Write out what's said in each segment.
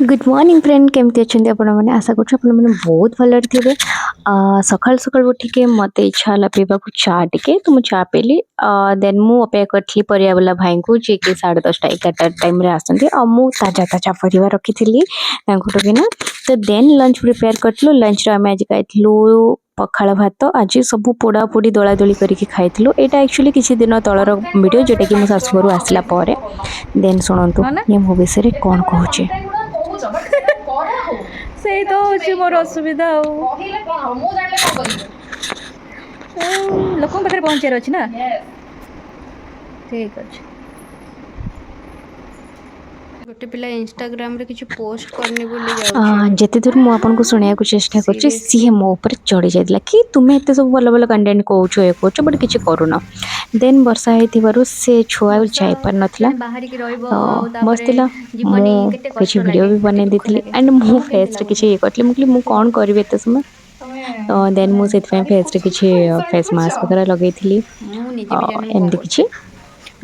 Good morning friend केमती अच्छा आपने आशा कर बहुत भल थे सकाल सकाल उठिके मत इच्छा है पीवा चा टे तो मुझे चा पीली देन मु अपेक्षा करी परिया वाला भाई को जी कि 10:30-11 टाइम आसती ताजा ताजा परिया रखी थी किना तो देन लंच प्रिपेयर करूँ लंच आम आज खाइलु पखाड़ भात आज सब पोड़ा पोड़ी दला दली करके खाइलु यहाँ एक्चुअली किसी दिन तलर वीडियो जोटा कि मो शाशुघर आसला देन शुणु ये मो विषय कौन कहूँ से तो होची मोर असुविधा लोक पाखे पहुँचार अच्छी ना ठीक अच्छे गोटे पिला इंस्टाग्राम रे किछ पोस्ट करने बोली जाउछि जेते दूर मु आपन को सुनिया को चेष्टा करछि सी मो ऊपर चढ़ी जाइला कि तुमे एते सब भल भल कंटेंट कहउछो ए कहउछो बट किछ करूना देन वर्षा हेतिबारु से छुआ जाय पर नथला बाहर की रहइबो बसतिला मु किछ वीडियो भी बने देथिली एंड मु फेस रे किछ ये करथली मुकली मु कोन करबे एते समय तो देन मु सेत फेस रे किछ फेस मास्क वगैरह लगेइथिली एमदी किछ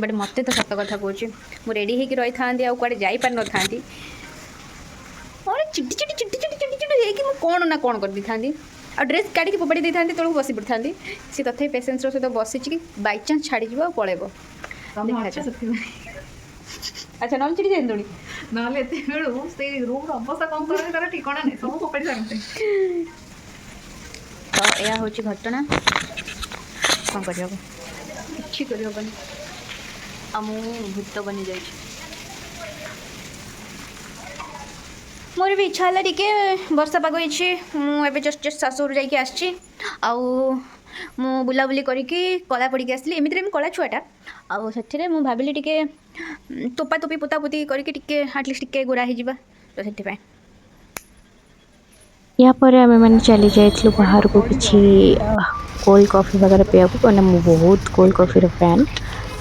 बट मत तो सत कथा कहे मुझे रेडी होकर रही था कड़े जापर न था चिटी चिटी चिटी चिटी चिटी चिटी हो कौन ना कौन कर दी था आ ड्रेस काढ़ी फोपाड़ी दी था तौक बसी पड़ी था सी तथे पेसेंस सहित बसी कि बै चान्स छाड़ी पलैब अच्छा ना चिड़ी जाए दौड़ी ना रूम अवस्था कौन कर ठिकाना नहीं सब फोपाड़ी तो यह हूँ घटना कौन कर कि करहबनी भूत बनी जाए मोर भी इच्छा है टे वर्षा पाग मुझे जस्ट जस्ट शाशुर जाकि मु बुलाबुली करके कला पड़ी आसली एमती कला छुआटा आउ से भाविली टे तोपा तोपी पोता पोती करके आटलिस्ट टे गोरा हो तो से या पर आम मैंने चली जाइलु बाहर को किसी कोल्ड कॉफी वगैरह पीवा को मुझे बहुत कोल्ड कॉफी फैन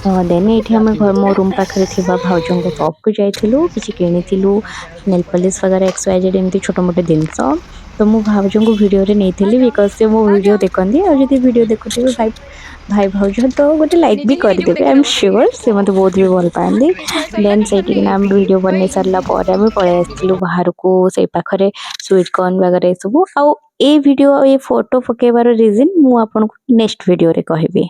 देन ये आम घर मो रूम पाखे भाउजों को शॉप को जाइलु किसी किणु नेल पॉलिश वगैरह XYZ एमती छोट मोटे जिनस तो मु भाउजों को वीडियो रे नहीं थी बिकज से मो वीडियो देखती और जब वीडियो देखुथे भाई भाई भाउज तो गोटे लाइक भी करदेवे आई एम श्योर से मत बहुत भी भल पाती देन से वीडियो बन सारा आम पलि आसलु बाहर को से पाखे स्वीट कॉर्न वगैरह सब आउ ए वीडियो ये फोटो पकेबार रीजन मु आपन नेक्स्ट वीडियो रे कहबी।